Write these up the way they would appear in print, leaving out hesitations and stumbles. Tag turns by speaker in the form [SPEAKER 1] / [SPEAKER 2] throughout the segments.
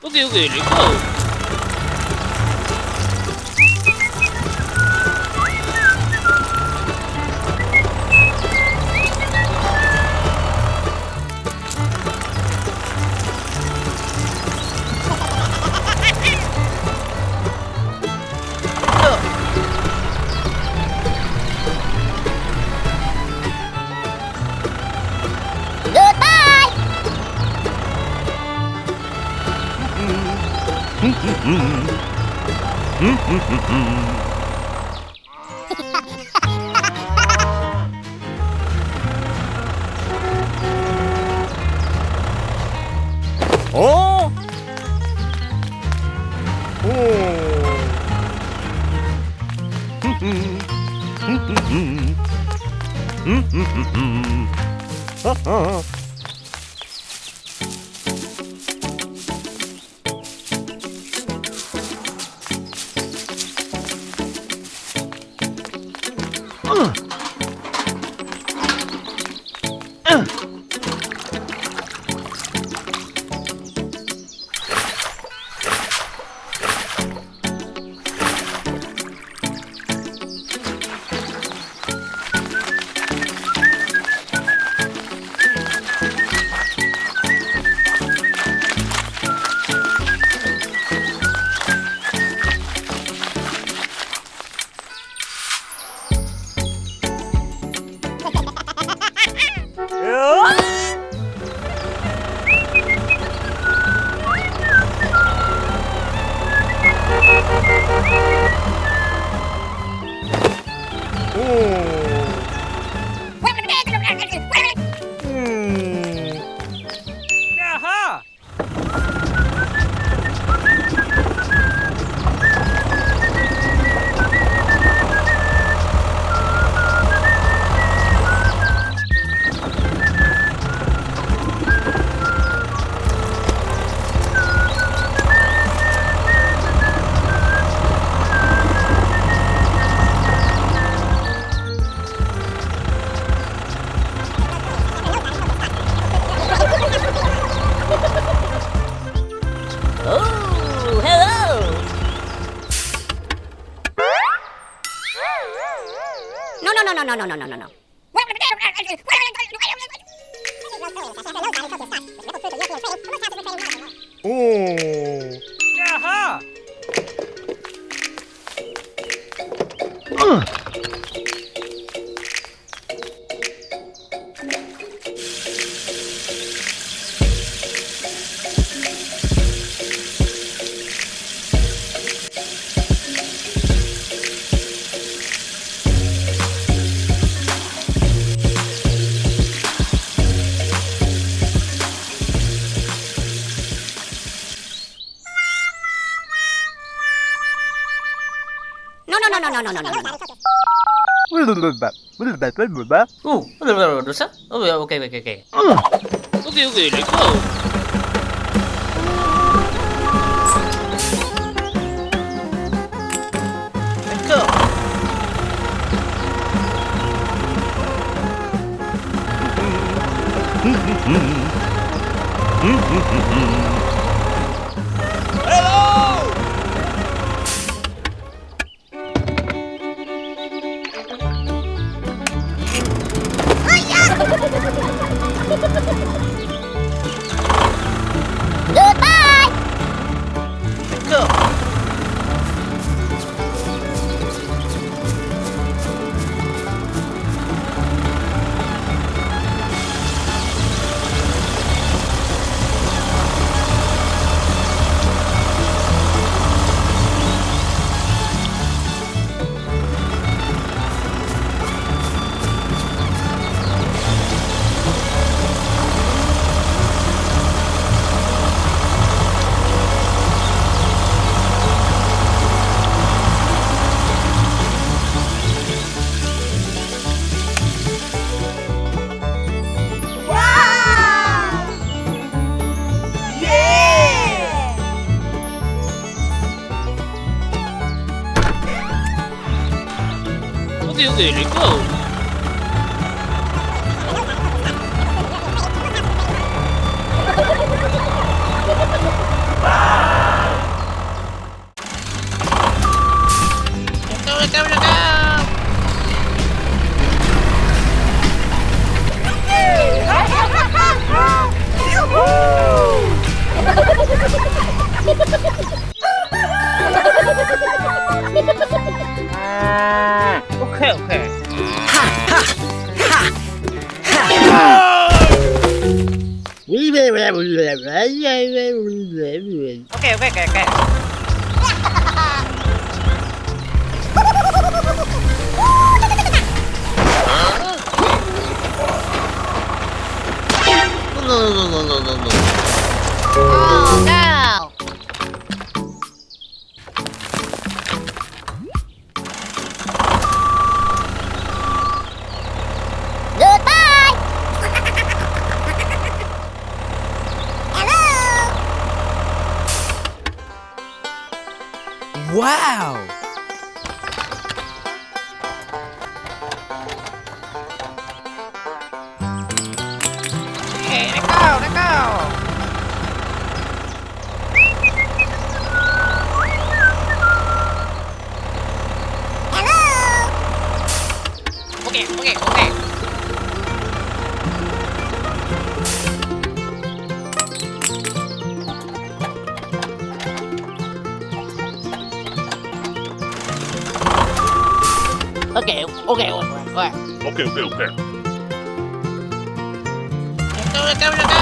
[SPEAKER 1] Okay, okay, let's go.
[SPEAKER 2] 어? 오. 허허.
[SPEAKER 1] 야하!
[SPEAKER 3] Oh, hello! No, no, no, no, no, no, no, no, no, no.
[SPEAKER 2] 오.
[SPEAKER 1] 야하!
[SPEAKER 3] No, no, no, no, no, no, no, no, no.
[SPEAKER 1] Oh, dosa? Oh, yeah, okay, okay, okay. Okay, okay, let's go. Let's go. Hello!
[SPEAKER 3] Goodbye!
[SPEAKER 1] Let's go. Okay, okay, let's go.
[SPEAKER 3] Bye!
[SPEAKER 1] โอเคโอเค โอเคโอเคโอเคโอเค
[SPEAKER 3] Oh no! Goodbye! Hello!
[SPEAKER 2] Wow!
[SPEAKER 1] Hey, let go, let go.
[SPEAKER 3] Hello!
[SPEAKER 1] Okay, okay, okay. Okay, okay, okay.
[SPEAKER 2] Okay, okay, okay.
[SPEAKER 1] Let go, let go, let go.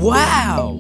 [SPEAKER 2] Wow!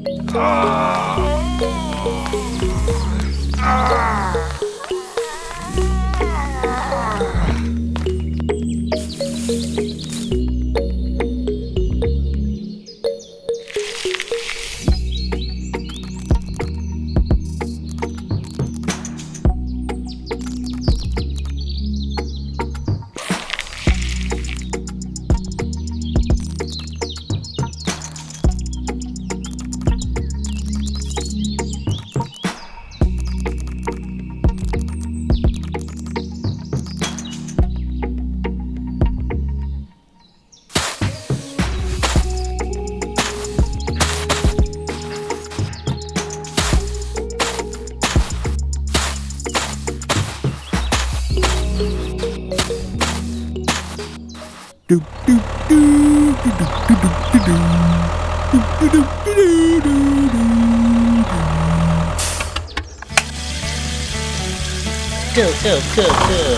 [SPEAKER 1] Cool, cool, cool, cool.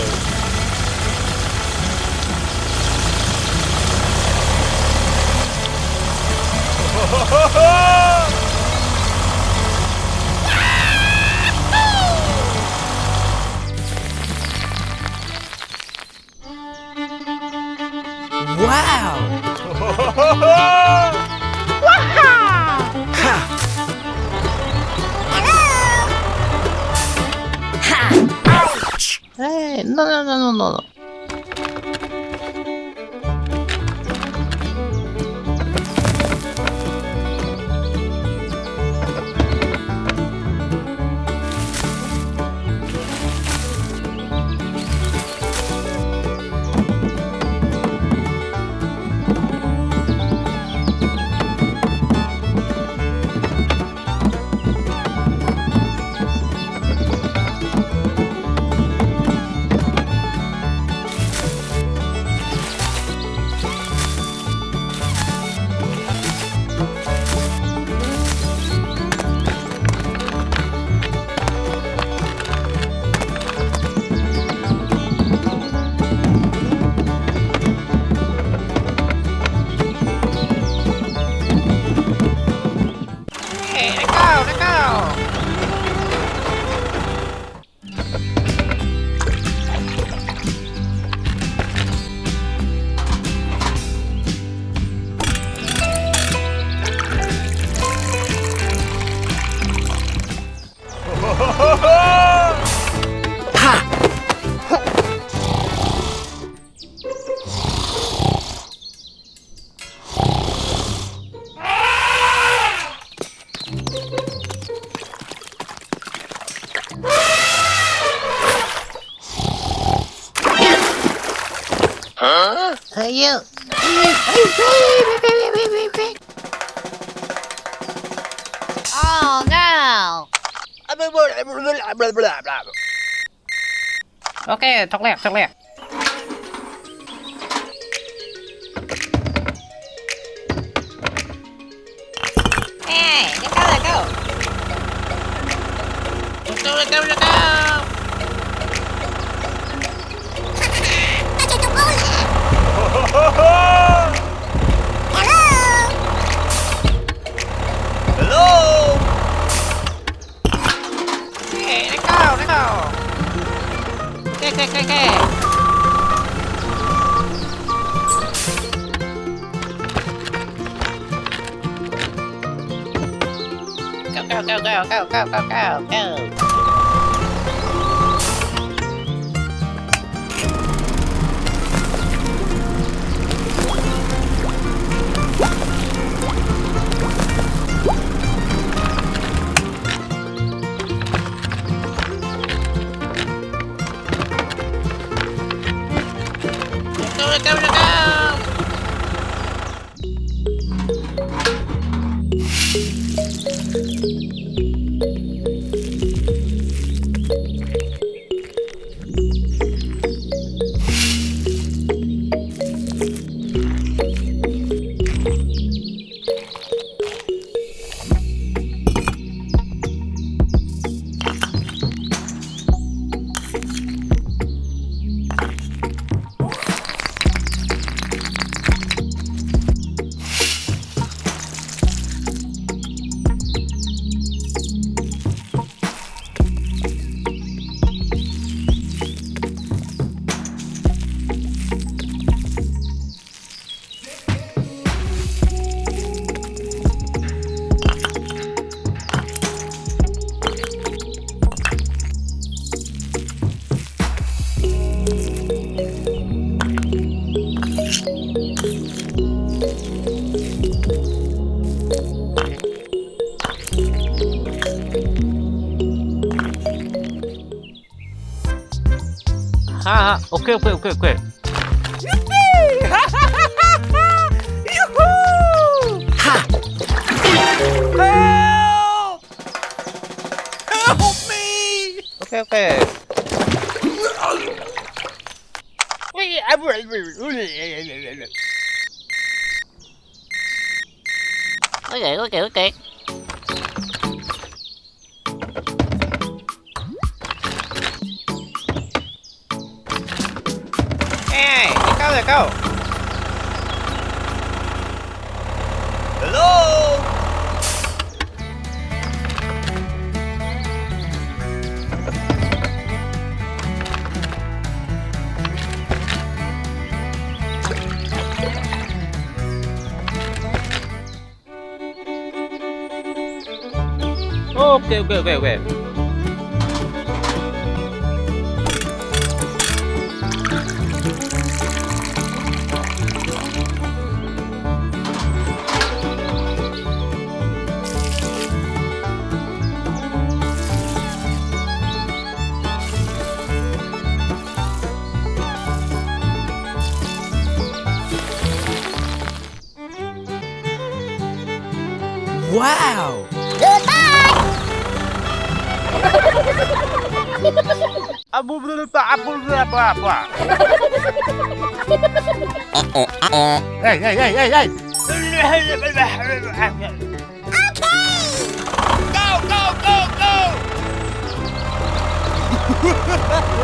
[SPEAKER 2] Wow! Ha!
[SPEAKER 1] Hey, no, no, no, no, no, no. Hey, let go, let go. You. Ok, chọc lẹ, chọc lẹ.
[SPEAKER 3] Hey, let go.
[SPEAKER 1] Let's go, let's go, let's go.
[SPEAKER 3] Take it to Poland. Hello.
[SPEAKER 1] Hey, let's go, let's go. Okay. Go. Let's go. Okay.
[SPEAKER 2] Help me!
[SPEAKER 1] Okay. Okay. Hey, let's go.
[SPEAKER 2] Hello?
[SPEAKER 1] Okay.
[SPEAKER 2] Wow!
[SPEAKER 3] Goodbye.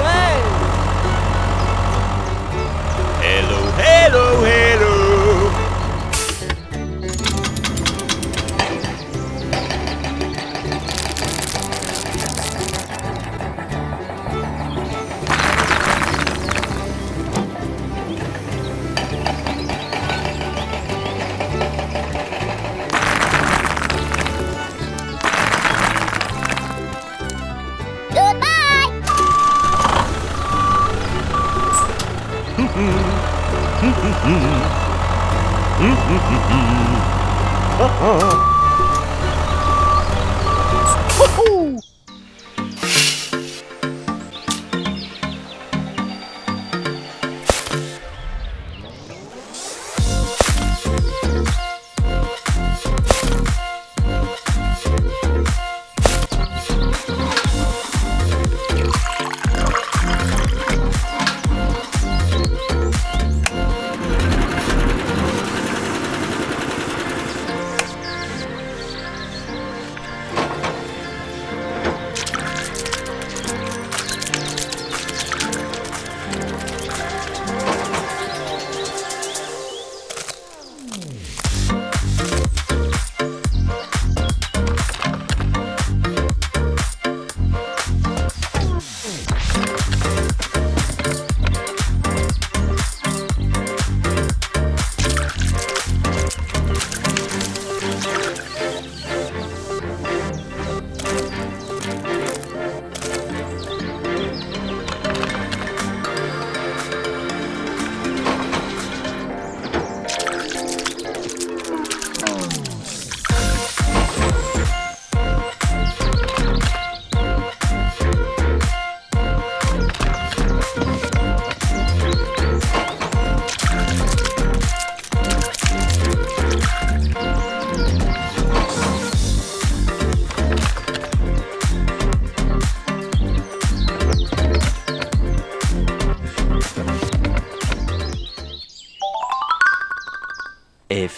[SPEAKER 2] Hey! Hello!
[SPEAKER 3] Goodbye.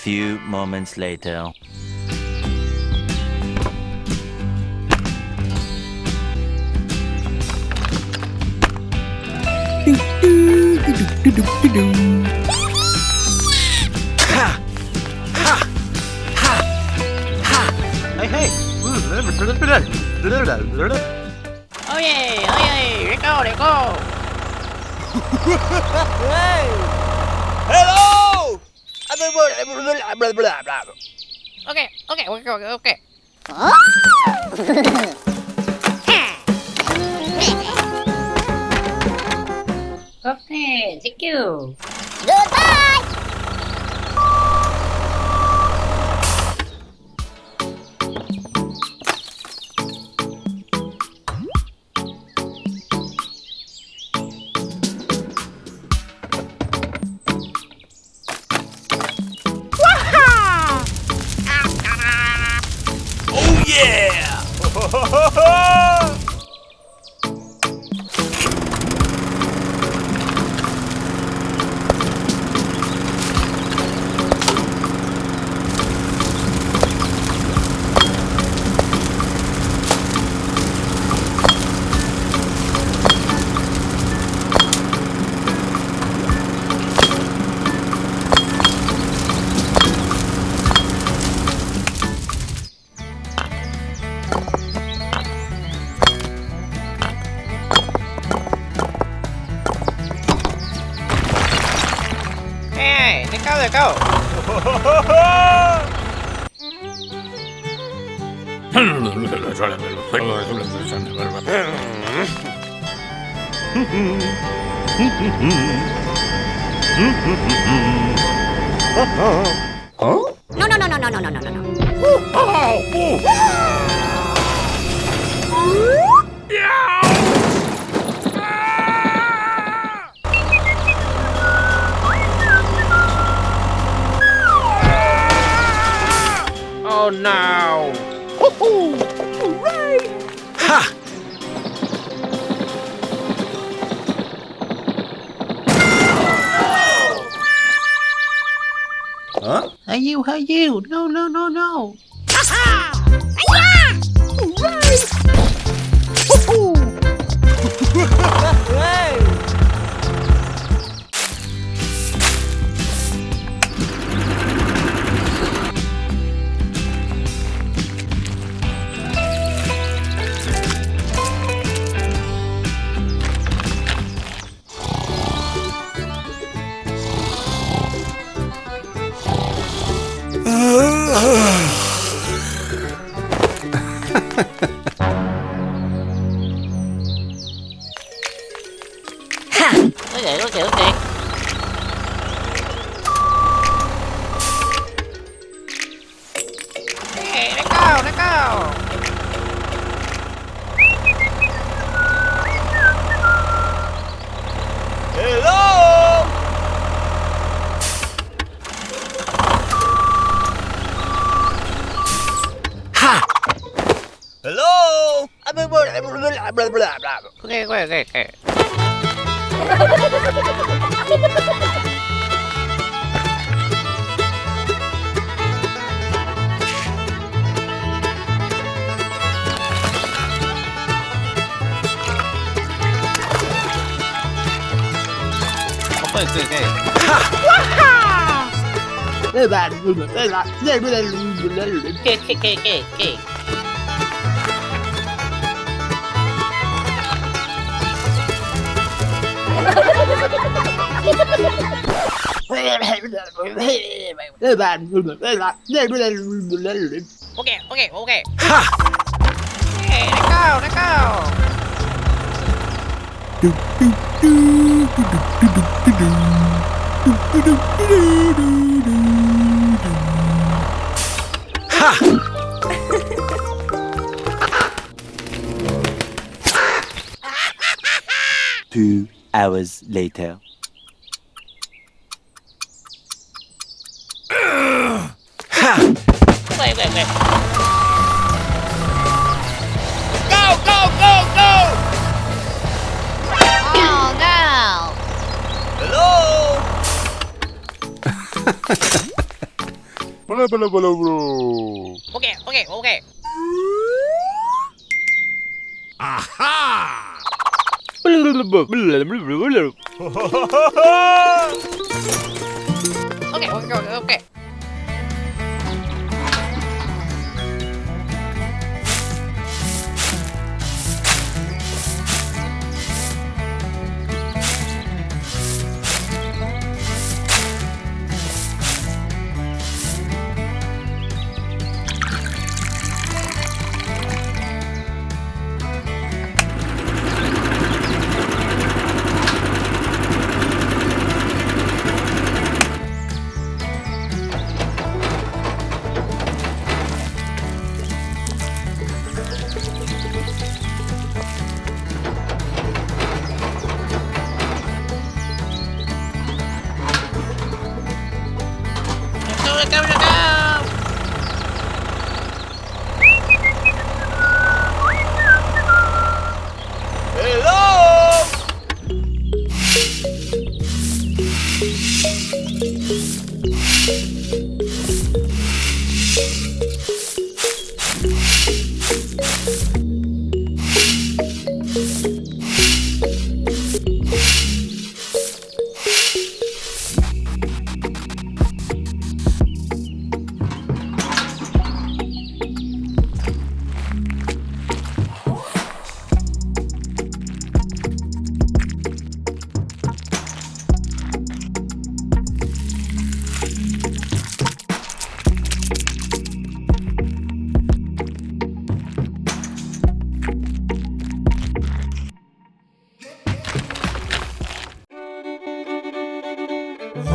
[SPEAKER 4] few moments later.
[SPEAKER 1] Hey, hey.
[SPEAKER 3] Oh yeah, let go, let go.
[SPEAKER 2] Hello!
[SPEAKER 3] Okay. Okay, thank you. Goodbye.
[SPEAKER 2] Oh yeah!
[SPEAKER 3] Hey, let go.
[SPEAKER 2] Oh!
[SPEAKER 1] Oh no.
[SPEAKER 2] Ha! Huh?
[SPEAKER 1] Hey you, no, no, no, no. Okay.
[SPEAKER 3] Hey, let go.
[SPEAKER 2] Hello! Ha! Hello!
[SPEAKER 3] Okay.
[SPEAKER 1] Okay.
[SPEAKER 3] Okay.
[SPEAKER 2] Ha!
[SPEAKER 3] Hey, let go.
[SPEAKER 2] Ha!
[SPEAKER 4] 2 hours later.
[SPEAKER 2] Ha!
[SPEAKER 3] Wait.
[SPEAKER 2] Go!
[SPEAKER 3] Oh no.
[SPEAKER 2] Hello!
[SPEAKER 3] โอเคโอเคโอเค
[SPEAKER 2] Aha!
[SPEAKER 3] โอเคโอเคโอเค
[SPEAKER 2] Hello!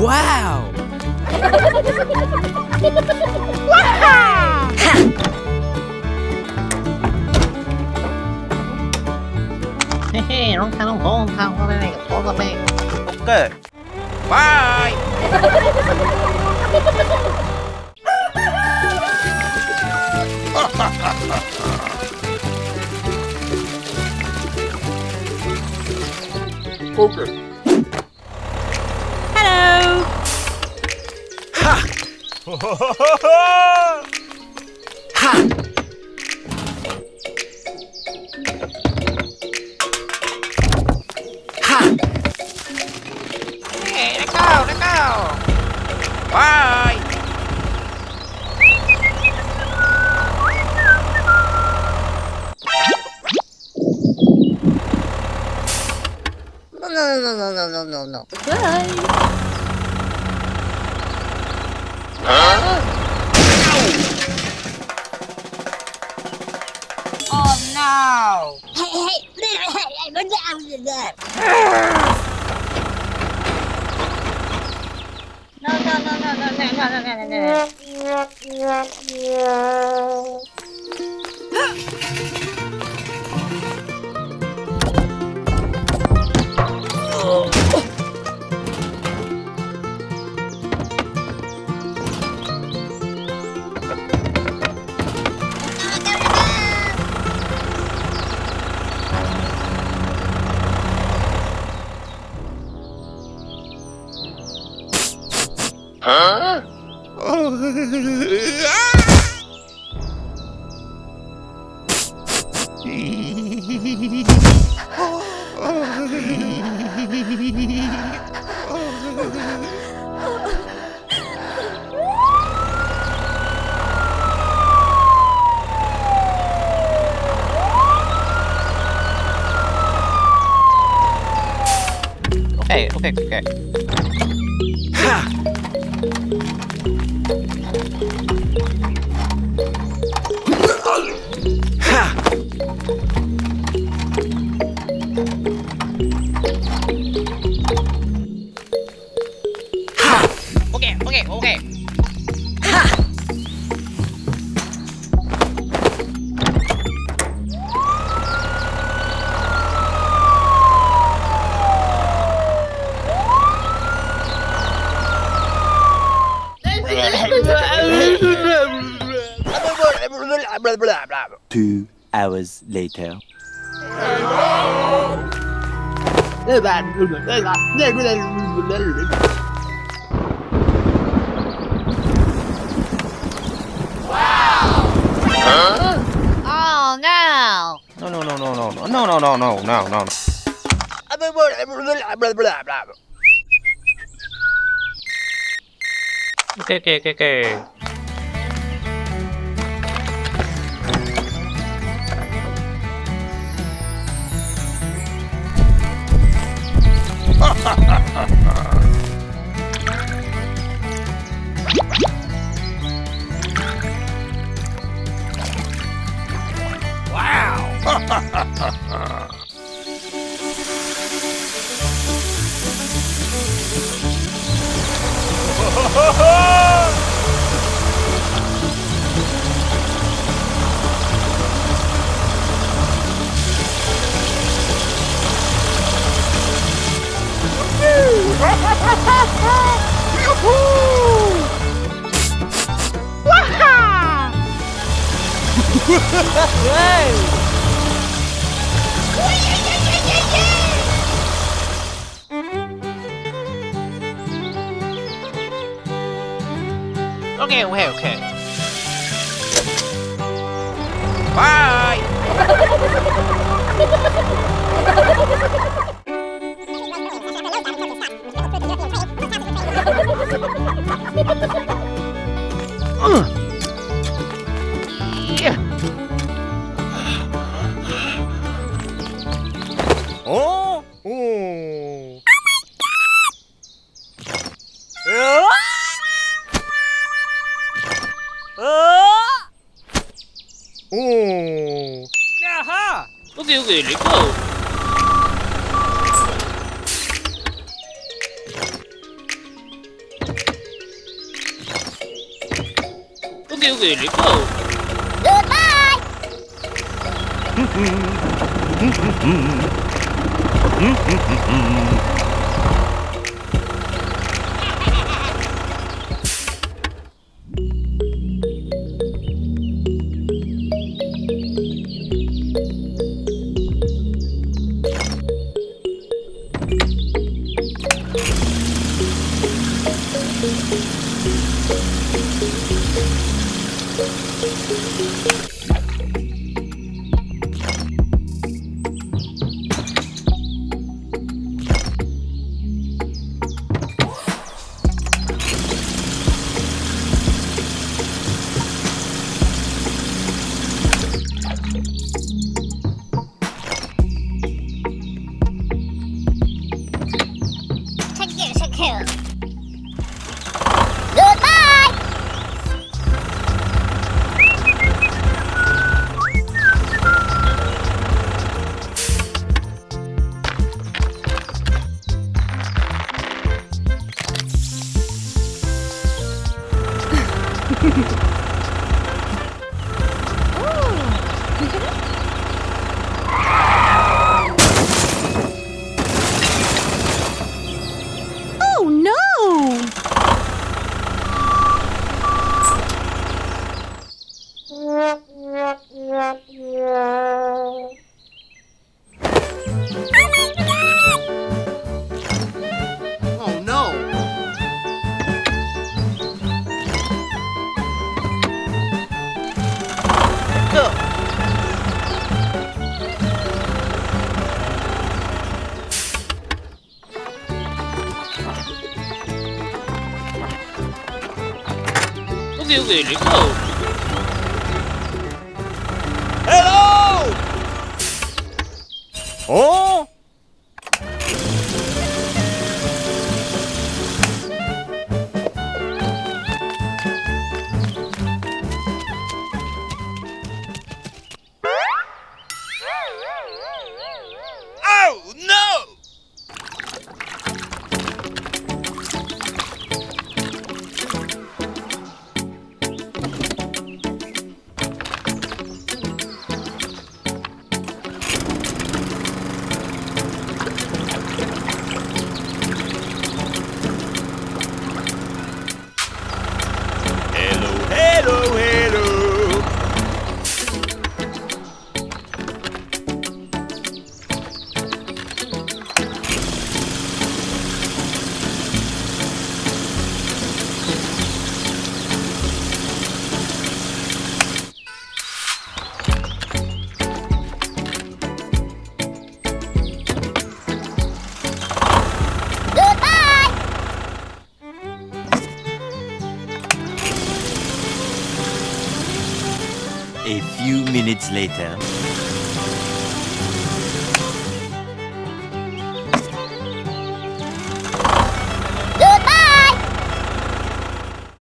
[SPEAKER 5] Wow!
[SPEAKER 3] เฮ้รองเท้ารองทองทางอะไรกับตัวกันเลย
[SPEAKER 5] Good. Bye! Hey, let's go, let's go! Bye!
[SPEAKER 3] No. Oh no! No. Okay. Okay.
[SPEAKER 2] Blah, blah, blah.
[SPEAKER 4] 2 hours later.
[SPEAKER 3] Oh no!
[SPEAKER 5] No, no, no, no, no, no, no, no, no, no, no, no.
[SPEAKER 1] Okay, okay, okay, okay.
[SPEAKER 3] Okay, okay, okay.
[SPEAKER 5] Bye.
[SPEAKER 2] Oh. Oh. Oh.
[SPEAKER 5] Aha.
[SPEAKER 1] Okay, okay, let's go. Okay, okay, let's go.
[SPEAKER 6] Oh no!
[SPEAKER 3] Oh no!
[SPEAKER 5] Go.
[SPEAKER 1] Okay, okay, let's go.
[SPEAKER 2] Hello. Oh. Oh no.
[SPEAKER 4] few minutes later.